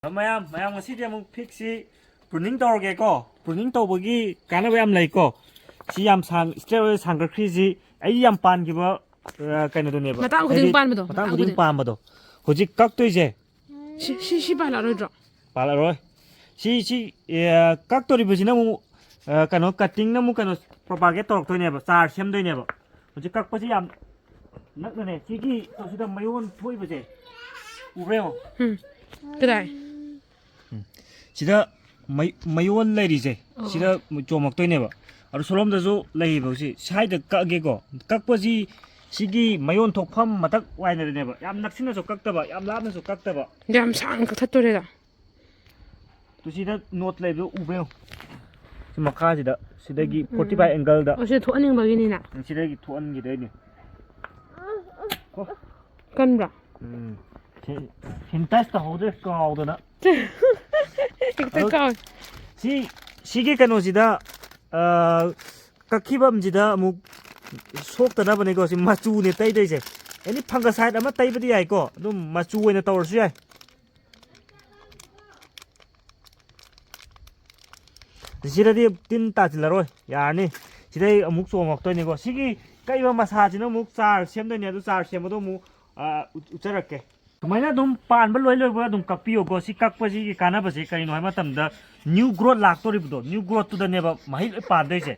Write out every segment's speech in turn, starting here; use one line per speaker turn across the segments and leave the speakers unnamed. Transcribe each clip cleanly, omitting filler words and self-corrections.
ꯃꯌꯥꯝ ꯉꯁꯤꯗꯤ ꯑꯃꯨꯛ ꯐꯤꯛꯁꯤ ꯄ꯭ꯔꯨꯅꯤꯡ ꯇꯧꯔꯒꯦꯀꯣ ꯄ꯭ꯔꯨꯅꯤꯡ ꯇꯧꯕꯒꯤ ꯀꯥꯟꯅꯕ ꯌꯥꯝ ꯂꯩꯀꯣ ꯁꯤ ꯌꯥꯝ ꯁ꯭ꯇ꯭ꯔꯦꯠ ꯑꯣꯏꯅ ꯁꯥꯡꯒꯠꯈ꯭ꯔꯤꯁꯤ ꯑꯩ ꯌꯥꯝ ꯄꯥꯟꯈꯤꯕ ꯀꯩꯅꯣꯗꯨꯅꯦꯕ
ꯃꯇꯥꯡ ꯈꯨꯗꯤꯡ ꯄꯥꯟꯕꯗꯣ
ꯃꯇꯥꯡ ꯈꯨꯗꯤꯡ ꯄꯥꯟꯕꯗꯣ ꯍꯧꯖꯤꯛ ꯀꯛꯇꯣꯏꯁꯦ
ꯁꯤ ꯄꯥꯜꯂꯛꯑꯔꯣꯏꯗ꯭ꯔꯣ
ꯄꯥꯜꯂꯔꯣꯏ ꯁꯤ ꯀꯛꯇꯣꯔꯤꯕꯁꯤꯅ ꯑꯃꯨꯛ ꯀꯩꯅꯣ ꯀꯠꯇꯤꯡꯅ ꯑꯃꯨꯛ ꯀꯩꯅꯣ ꯄ꯭ꯔꯣꯄꯥꯒꯦꯠ ꯇꯧꯔꯛꯇꯣꯏꯅꯦꯕ ꯆꯥꯔ ꯁꯦꯝꯗꯣꯏꯅꯦꯕ ꯍꯧꯖꯤꯛ ꯀꯛꯄꯁꯤ ꯌꯥꯝ ꯅꯛꯅꯅꯦ ꯁꯤꯒꯤ ꯁꯤꯗ ꯃꯌꯣꯟ ꯊꯣꯛꯏꯕꯁꯦ ꯎꯕ꯭ꯔꯥ ꯌꯦꯡꯉꯣ
ꯀꯗꯥꯏ
sida mayon ꯂꯩꯔꯤꯁꯦ sida ꯆꯣꯃꯛꯇꯣꯏꯅꯦꯕ ꯑꯗꯣ ꯁꯣꯂꯣꯝꯗꯁꯨ ꯂꯩꯌꯦꯕ ꯁꯤ ꯁꯥꯏꯗ ꯀꯛꯑꯒꯦꯀꯣ ꯀꯛꯄꯁꯤ ꯁꯤꯒꯤ ꯃꯌꯣꯟ ꯊꯣꯛꯐꯝ ꯃꯊꯛ ꯋꯥꯏꯅꯗꯅꯦꯕ ꯌꯥꯝ ꯅꯛꯁꯤꯟꯅꯁꯨ ꯀꯛꯇꯕ ꯌꯥꯝ ꯂꯥꯞꯅꯁꯨ ꯀꯛꯇꯕ
ꯌꯥꯝ ꯁꯥꯡꯅ ꯀꯛꯊꯠꯇꯣꯔꯦꯗ
ꯇꯨ ꯁꯤꯗ ꯅꯣꯠ ꯂꯩꯕꯗꯣ ꯎꯕ꯭ꯔꯥ ꯌꯦꯡꯉꯣ ꯁꯤ ꯃꯈꯥꯁꯤꯗ ꯁꯤꯗꯒꯤ 45 ꯑꯦꯡꯒꯜꯗ
ꯁꯤ ꯊꯣꯛꯍꯟꯅꯤꯡꯕꯒꯤꯅꯤꯅ
ꯁꯤꯗꯒꯤ ꯊꯣꯛꯍꯟꯈꯤꯗꯣꯏꯅꯤ
ꯀꯟꯕ꯭ꯔꯥ
ꯍꯤꯟꯇꯥꯏꯁ ꯇꯧꯍꯧꯗ꯭ꯔꯦ ꯀꯥꯎꯗꯅ
ꯍꯦꯛꯇ ꯀꯥꯎꯋꯦ
시기 그노지다 깎히밤지다 뭐 속다나 보니까 지금 마주네 따이다 이제 애니 판가 사이드 아마 따이버디 아이고 좀 마주에나 떠올수 야 지라디 틴 따질라로 야니 지다이 아묵 소먹더니고 시기 까이바 마사지는 묵 잘 셈더니도 잘 셈도 뭐 우짜랄게 ꯁꯨꯃꯥꯏꯅ ꯑꯗꯨꯝ ꯄꯥꯟꯕ ꯂꯣꯏꯕ ꯑꯗꯨꯝ ꯀꯛꯄꯤꯌꯣꯀꯣ ꯁꯤ ꯀꯛꯄꯁꯤꯒꯤ ꯀꯥꯟꯅꯕꯁꯤ ꯀꯔꯤꯅꯣ ꯍꯥꯏꯕ ꯃꯇꯝꯗ ꯅ꯭ꯌꯨ ꯒ꯭ꯔꯣꯠ ꯂꯥꯛꯇꯣꯔꯤꯕꯗꯣ ꯅ꯭ꯌꯨ ꯒ꯭ꯔꯣꯠꯇꯨꯗꯅꯦꯕ ꯃꯍꯩ ꯂꯣꯏ ꯄꯥꯟꯗꯣꯏꯁꯦ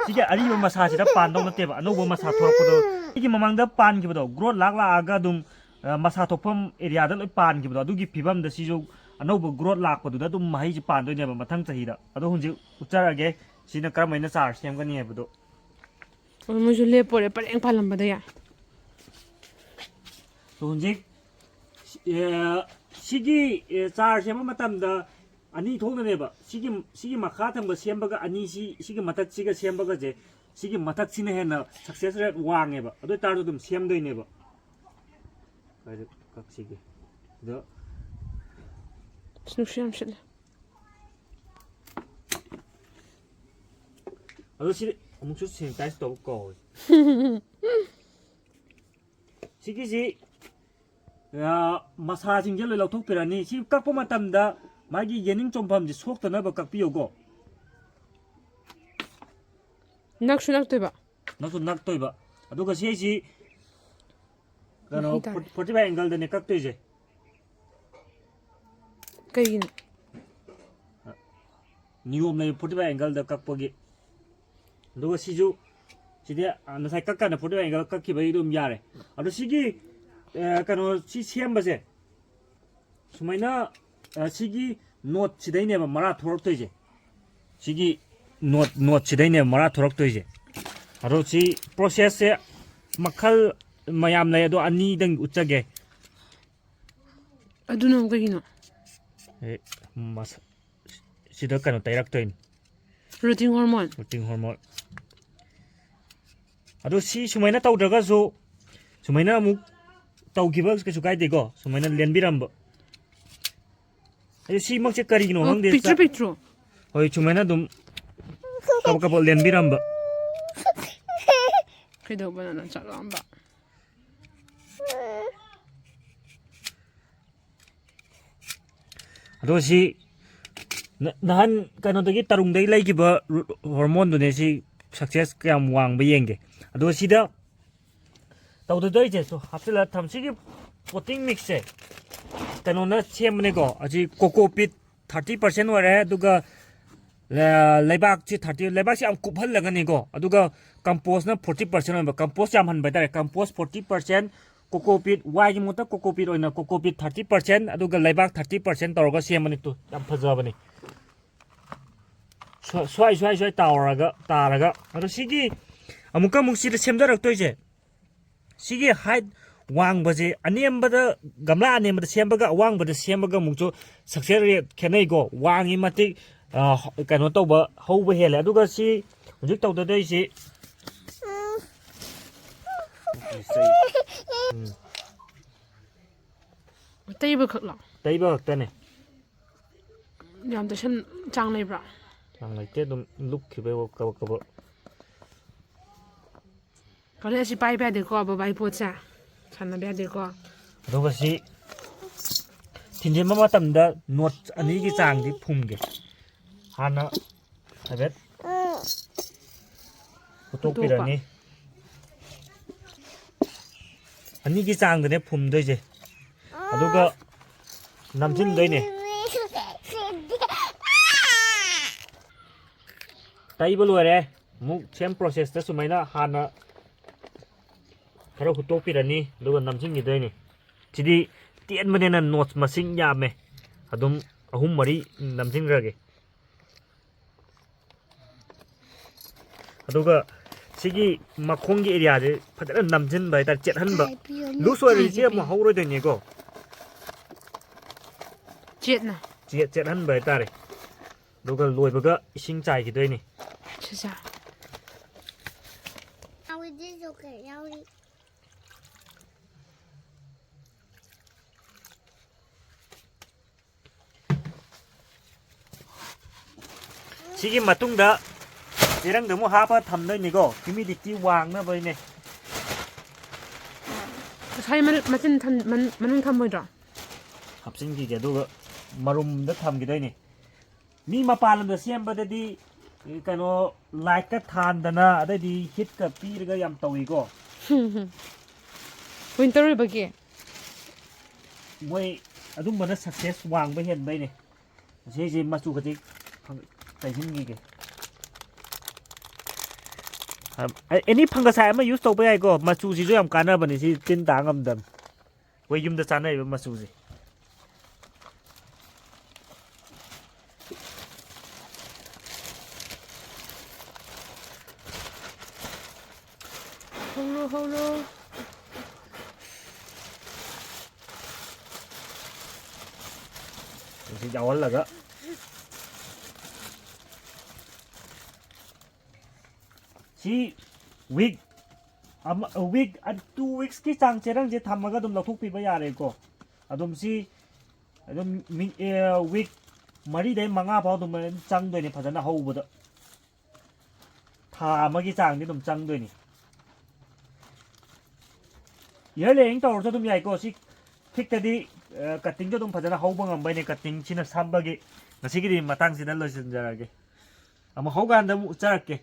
ꯁꯤꯒꯤ ꯑꯔꯤꯕ ꯃꯁꯥꯁꯤꯗ ꯄꯥꯟꯗꯧ ꯅꯠꯇꯦꯕ ꯑꯅꯧꯕ ꯃꯁꯥ ꯊꯣꯔꯛꯄꯗꯣ ꯁꯤꯒꯤ ꯃꯃꯥꯡꯗ ꯄꯥꯟꯈꯤꯕꯗꯣ ꯒ꯭ꯔꯣꯠ ꯂꯥꯛꯑꯒ ꯑꯗꯨꯝ ꯃꯁꯥ ꯊꯣꯛꯐꯝ ꯑꯦꯔꯤꯌꯥꯗ ꯂꯣꯏ ꯄꯥꯟꯈꯤꯕꯗꯣ ꯑꯗꯨꯒꯤ ꯐꯤꯕꯝꯗ ꯁꯤꯁꯨ ꯑꯅꯧꯕ ꯒ꯭ꯔꯣꯠ ꯂꯥꯛꯄꯗꯨꯗ ꯑꯗꯨꯝ ꯃꯍꯩꯁꯤ ꯄꯥꯟꯗꯣꯏꯅꯦꯕ ꯃꯊꯪ ꯆꯍꯤꯗ ꯑꯗꯣ ꯍꯧꯖꯤꯛ ꯎꯠꯆꯔꯛꯑꯒꯦ ꯁꯤꯅ ꯀꯔꯝꯍꯥꯏꯅ ꯆꯥꯔ ꯁꯦꯝꯒꯅꯤ ꯍꯥꯏꯕꯗꯣ
ꯃꯣꯏꯁꯨ ꯂꯦꯞꯄꯣꯔꯦ ꯄꯔꯦꯡ ꯄꯥꯜꯂꯝꯕꯗ ꯌꯥꯏ
ꯍꯧꯖꯤꯛ 시기 ꯆꯥꯔ ꯁꯦꯝꯕ ꯃꯇꯝꯗ ꯑꯅꯤ ꯊꯣꯛꯅꯅꯦꯕ 시기 ꯃꯈꯥ ꯊꯪꯕ ꯁꯦꯝꯕꯒ ꯑꯅꯤ 시기 ꯃꯊꯛꯁꯤꯒ ꯁꯦꯝꯕꯒꯁꯦ 시기 ꯃꯊꯛꯁꯤꯅ ꯍꯦꯟꯅ ꯁꯛꯁꯦꯁ ꯔꯦꯠ ꯋꯥꯡꯉꯦꯕ ꯑꯗꯨ ꯑꯣꯏꯇꯥꯔꯁꯨ ꯑꯗꯨꯝ ꯁꯦꯝꯗꯣꯏꯅꯦꯕ ꯀꯥꯏꯗ ꯀꯛꯁꯤꯒꯦ ꯑꯗꯣ
ꯅꯨꯡꯁꯤ ꯌꯥꯝ ꯁꯤꯠꯂꯦ
ꯑꯗꯣ ꯁꯤ ꯑꯃꯨꯛꯁꯨ ꯁꯦꯅꯤꯇꯥꯏꯖ ꯇꯧꯕ ꯀꯥꯎꯋꯦ 시기지 마사징제 ꯂꯣꯏ ꯂꯧꯊꯣꯛꯄꯤꯔꯅꯤ ꯁꯤ ꯀꯛꯄ ꯃꯇꯝꯗ 마기 예닝 ꯆꯣꯡꯐꯝꯁꯤ ꯁꯣꯛꯇꯅꯕ ꯀꯛꯄꯤꯌꯣꯀꯣ
ꯅꯛꯁꯨ ꯅꯛꯇꯣꯏꯕ
ꯅꯛꯁꯨ ꯅꯛꯇꯣꯏꯕ ꯑꯗꯨꯒ ꯁꯤꯁꯤ ꯀꯩꯅꯣ 45 ꯑꯦꯡꯒꯜꯗꯅꯦ ꯀꯛꯇꯣꯏꯁꯦ
ꯀꯩꯒꯤꯅꯣ
ꯅꯤꯌꯣꯝ ꯂꯩ 45 ꯑꯦꯡꯒꯜꯗ ꯀꯛꯄꯒꯤ ꯑꯗꯨꯒ ꯁꯤꯁꯨ ꯁꯤꯗꯤ ꯉꯁꯥꯏ ꯀꯛꯀꯥꯟꯗ 45 ꯑꯦꯡꯒꯜ ꯀꯛꯈꯤꯕꯒꯤ ꯑꯗꯨꯝ ꯌꯥꯔꯦ ꯑꯗꯣ ꯁꯤꯒꯤ ꯀꯩꯅꯣ ꯁꯤ ꯁꯦꯝꯕꯁꯦ ꯁꯨꯃꯥꯏꯅ 시기 ꯅꯣꯠ ꯁꯤꯗꯩꯅꯦꯕ ꯃꯔꯥ ꯊꯣꯔꯛꯇꯣꯏꯁꯦ 시기 ꯅꯣꯠ ꯁꯤꯗꯩꯅꯦꯕ ꯃꯔꯥ ꯊꯣꯔꯛꯇꯣꯏꯁꯦ ꯑꯗꯣ ꯁꯤ ꯄ꯭ꯔꯣꯁꯦꯁꯁꯦ ꯃꯈꯜ ꯃꯌꯥꯝ ꯂꯩ ꯑꯗꯣ ꯑꯅꯤꯗꯪ ꯎꯠꯆꯒꯦ
ꯑꯗꯨꯅ ꯀꯩꯒꯤꯅꯣ
ꯁꯤꯗ ꯀꯩꯅꯣ ꯇꯩꯔꯛꯇꯣꯏꯅꯤ
ꯔꯨꯇꯤꯟ ꯍꯣꯔꯃꯣꯟ
ꯑꯗꯣ ꯁꯤ ꯁꯨꯃꯥꯏꯅ ꯇꯧꯗ꯭ꯔꯒꯁꯨ ꯁꯨꯃꯥꯏꯅ ꯑꯃꯨꯛ ꯇꯧꯈꯤꯕ ꯀꯩꯁꯨ ꯀꯥꯏꯗꯦꯀꯣ ꯁꯨꯃꯥꯏꯅ ꯂꯦꯟꯕꯤꯔꯝꯕ ꯑꯗꯣ ꯁꯤꯃꯛꯁꯦ ꯀꯔꯤꯒꯤꯅꯣ ꯈꯪꯗꯦ
ꯄꯤꯛꯇ꯭ꯔꯨ
ꯍꯣꯏ ꯁꯨꯃꯥꯏꯅ ꯑꯗꯨꯝ ꯀꯕꯛ ꯂꯦꯟꯕꯤꯔꯝꯕ
ꯀꯩꯗꯧꯕꯅꯣ ꯆꯥꯛ ꯂꯥꯝꯕ
ꯑꯗꯣ ꯁꯤ ꯅꯍꯥꯟ ꯀꯩꯅꯣꯗꯒꯤ ꯇꯔꯨꯡꯗꯒꯤ ꯂꯩꯈꯤꯕ ꯍꯣꯔꯃꯣꯟꯗꯨꯅꯦ ꯁꯤ ꯁꯛꯁꯦꯁ ꯀꯌꯥꯝ ꯋꯥꯡꯕ ꯌꯦꯡꯒꯦ ꯑꯗꯣ ꯁꯤꯗ ꯇꯧꯗꯣꯏꯁꯦ ꯍꯥꯞꯆꯤꯜꯂ ꯊꯝꯁꯤꯒꯤ ꯄꯣꯇꯤꯡ ꯃꯤꯛꯁꯁꯦ ꯀꯩꯅꯣꯅ ꯁꯦꯝꯕꯅꯦꯀꯣ ꯑꯁꯤ ꯀꯣꯀꯣꯄꯤꯠ 30% ꯑꯣꯏꯔꯦ ꯑꯗꯨꯒ ꯂꯩꯕꯥꯛꯁꯤ 30 ꯂꯩꯕꯥꯛꯁꯤ ꯌꯥꯝ ꯀꯨꯞꯍꯜꯂꯒꯅꯤꯀꯣ ꯑꯗꯨꯒ ꯀꯝꯄꯣꯁꯅ 40% ꯑꯣꯏꯕ ꯀꯝꯄꯣꯁ ꯌꯥꯝꯍꯟꯕ ꯍꯥꯏꯇꯥꯔꯦ ꯀꯝꯄꯣꯁ 40% ꯀꯣꯀꯣꯄꯤꯠ ꯋꯥꯏꯒꯤ ꯃꯍꯨꯠꯇ ꯀꯣꯀꯣꯄꯤꯠ ꯑꯣꯏꯅ ꯀꯣꯀꯣꯄꯤꯠ 30% ꯑꯗꯨꯒ ꯂꯩꯕꯥꯛ 30% ꯇꯧꯔꯒ ꯁꯦꯝꯕꯅꯤ ꯇꯨ ꯌꯥꯝ ꯐꯖꯕꯅꯤ ꯁ꯭ꯋꯥꯏ ꯇꯥꯔꯒ ꯑꯗꯣ ꯁꯤꯒꯤ ꯑꯃꯨꯛ ꯁꯤꯗ ꯁꯦꯝꯖꯔꯛꯇꯣꯏꯁꯦ 시기 하이트 왕ꯕꯁꯦ ꯑꯅꯦꯝꯕꯗ ꯒꯝꯂꯥ ꯑꯅꯦꯝꯕꯗ ꯁꯦꯝꯕꯒ ꯑꯋꯥꯡꯕꯗ ꯁꯦꯝꯕꯒ ꯑꯃꯨꯛꯁꯨ ꯁꯛꯁꯦꯁ ꯔꯦꯠ ꯈꯦꯠꯅꯩꯀꯣ ꯋꯥꯡꯉꯤ ꯃꯇꯤꯛ ꯀꯩꯅꯣ ꯇꯧꯕ ꯍꯧꯕ ꯍꯦꯜꯂꯦ ꯑꯗꯨꯒ ꯁꯤ ꯍꯧꯖꯤꯛ ꯇꯧꯗꯣꯏꯁꯤ
ꯇꯩꯕ ꯈꯛꯂꯣ
ꯇꯩꯕ ꯈꯛꯇꯅꯦ
ꯌꯥꯝ ꯇꯩꯁꯟ ꯆꯥꯡ ꯂꯩꯕ꯭ꯔꯥ
ꯆꯥꯡ ꯂꯩꯇꯦ ꯑꯗꯨꯝ ꯂꯨꯞꯈꯤꯕꯩ ꯀꯕꯛ
ꯀꯔꯤ ꯑꯁꯤ ꯄꯥꯏꯕ ꯌꯥꯗꯦꯀꯣ ꯕꯕꯥꯒꯤ ꯄꯣꯠꯁꯦ ꯁꯥꯟꯅꯕ ꯌꯥꯗꯦꯀꯣ
ꯑꯗꯨꯒ ꯊꯤꯟꯖꯤꯟꯕ ꯃꯇꯝꯗ ꯅꯣꯠ ꯑꯅꯤꯒꯤ ꯆꯥꯡꯗꯤ ꯐꯨꯝꯒꯦ ꯍꯥꯟꯅ ꯍꯥꯏꯐꯦꯠ ꯐꯨꯠꯇꯣꯛꯄꯤꯔꯅꯤ ꯑꯅꯤꯒꯤ ꯆꯥꯡꯗꯅꯦ ꯐꯨꯝꯗꯣꯏꯁꯦ ꯑꯗꯨꯒ ꯅꯝꯁꯤꯟꯗꯣꯏꯅꯦ ꯇꯩꯕ ꯂꯣꯏꯔꯦ ꯑꯃꯨꯛ ꯁꯦꯝ ꯄ꯭ꯔꯣꯁꯦꯁꯇ ꯁꯨꯃꯥꯏꯅ ꯍꯥꯟꯅ ꯈꯔ ꯍꯨꯠꯇꯣꯛꯄꯤꯔꯅꯤ ꯑꯗꯨꯒ ꯅꯝꯁꯤꯟꯈꯤꯗꯣꯏꯅꯤ ꯁꯤꯗꯤ ꯇꯦꯟꯕꯅꯤꯅ ꯅꯣꯠꯁ ꯃꯁꯤꯡ ꯌꯥꯝꯃꯦ ꯑꯗꯨꯝ 3-4 ꯅꯝꯁꯤꯟꯈ꯭ꯔꯒꯦ ꯑꯗꯨꯒ ꯁꯤꯒꯤ ꯃꯈꯣꯡꯒꯤ ꯑꯦꯔꯤꯌꯥꯁꯦ ꯐꯖꯅ ꯅꯝꯁꯤꯟꯕ ꯍꯥꯏꯇꯥꯔꯦ ꯆꯦꯠꯍꯟꯕ ꯂꯨꯁ ꯑꯣꯏꯔꯗꯤ ꯆꯦ ꯑꯃꯨꯛ ꯍꯧꯔꯣꯏꯗꯣꯏꯅꯤꯀꯣ ꯆꯦꯠꯍꯟꯕ ꯍꯥꯏꯇꯥꯔꯦ ꯑꯗꯨꯒ ꯂꯣꯏꯕꯒ ꯏꯁꯤꯡ ꯆꯥꯏꯈꯤꯗꯣꯏꯅꯤ ꯁꯤꯒꯤ ꯃꯇꯨꯡꯗ ꯆꯦꯔꯪꯗ ꯑꯃꯨꯛ ꯍꯥꯞꯄ ꯊꯝꯗꯣꯏꯅꯤꯀꯣ ꯍ꯭ꯌꯨꯃꯤꯗꯤꯇꯤ ꯋꯥꯡꯅꯕꯅꯦ
ꯉꯁꯥꯏ ꯃꯆꯤꯟ ꯃꯅꯨꯡ ꯊꯝꯃꯣꯏꯗ꯭ꯔꯣ
ꯍꯥꯞꯆꯤꯟꯈꯤꯒꯦ ꯑꯗꯨꯒ ꯃꯔꯨꯝꯗ ꯊꯝꯈꯤꯗꯣꯏꯅꯤ ꯃꯤ ꯃꯄꯥꯟ ꯂꯝꯗ ꯁꯦꯝꯕꯗꯗꯤ ꯀꯩꯅꯣ ꯂꯥꯏꯠꯀ ꯊꯥꯟꯗꯅ ꯑꯗꯩꯗꯤ ꯍꯤꯠꯀ ꯄꯤꯔꯒ ꯌꯥꯝ ꯇꯧꯏꯀꯣ
ꯋꯤꯟꯇꯔ ꯑꯣꯏꯕꯒꯤ
ꯃꯣꯏ ꯑꯗꯨꯝꯕꯅ ꯁꯛꯁꯦꯁ ꯋꯥꯡꯕ ꯍꯦꯟꯕꯩꯅꯦ ꯁꯤꯁꯦ ꯃꯆꯨ ꯈꯖꯤꯛ ꯇꯩꯁꯤꯟꯈꯤꯒꯦ ꯑꯦꯅꯤ ꯐꯪꯒꯁꯥꯏ ꯑꯃ ꯌꯨꯁ ꯇꯧꯕ ꯌꯥꯏꯀꯣ ꯃꯆꯨꯁꯤꯁꯨ ꯌꯥꯝ ꯀꯥꯟꯅꯕꯅꯤ ꯁꯤ ꯇꯤꯟ ꯇꯥ ꯉꯝꯗꯕꯅꯤ ꯑꯩꯈꯣꯏ ꯌꯨꯝꯗ ꯆꯥꯅꯔꯤꯕ ꯃꯆꯨꯁꯦ
ꯍꯧꯔꯣ
ꯁꯤ ꯌꯥꯎꯍꯜꯂꯒ ꯁꯤ ꯋꯤꯛ 2 weeksꯀꯤ ꯆꯥꯡ ꯆꯦꯔꯪꯁꯦ ꯊꯝꯃꯒ ꯑꯗꯨꯝ ꯂꯧꯊꯣꯛꯄꯤꯕ ꯌꯥꯔꯦꯀꯣ ꯑꯗꯨꯝ ꯁꯤ ꯑꯗꯨꯝ ꯋꯤꯛ 4-5 ꯐꯥꯎ ꯑꯗꯨꯝ ꯆꯪꯗꯣꯏꯅꯤ ꯐꯖꯅ ꯍꯧꯕꯗ ꯊꯥ ꯑꯃꯒꯤ ꯆꯥꯡꯗꯤ ꯑꯗꯨꯝ ꯆꯪꯗꯣꯏꯅꯤ ꯏꯌꯔ ꯂꯦꯌꯤꯡ ꯇꯧꯔꯁꯨ ꯑꯗꯨꯝ ꯌꯥꯏꯀꯣ ꯁꯤ ꯐꯤꯛꯇꯗꯤ ꯀꯠꯇꯤꯡꯁꯨ ꯑꯗꯨꯝ ꯐꯖꯅ ꯍꯧꯕ ꯉꯝꯕꯩꯅꯦ ꯀꯠꯇꯤꯡꯁꯤꯅ ꯁꯝꯕꯒꯤ ꯉꯁꯤꯒꯤꯗꯤ ꯃꯇꯥꯡꯁꯤꯗ ꯂꯣꯏꯁꯤꯟꯖꯔꯒꯦ ꯑꯃꯨꯛ ꯍꯧꯀꯥꯟꯗ ꯑꯃꯨꯛ ꯎꯠꯆꯔꯛꯀꯦ